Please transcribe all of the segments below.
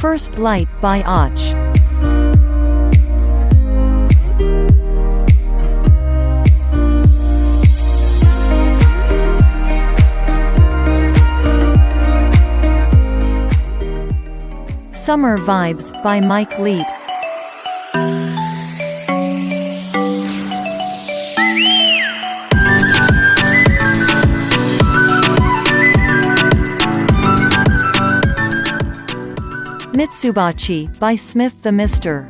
First Light by Och. Summer Vibes by Mike Leet. Mitsubachi by Smith the Mister.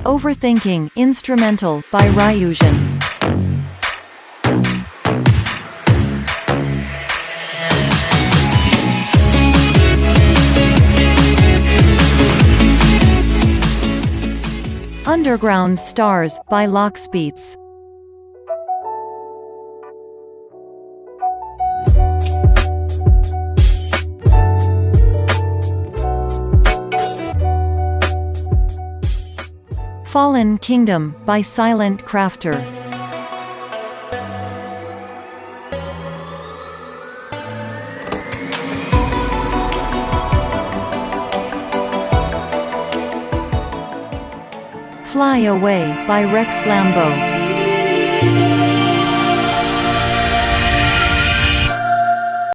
Overthinking Instrumental by Ryujin. Underground Stars by Lockspeets. Fallen Kingdom by Silent Crafter. Fly Away by Rex Lambo.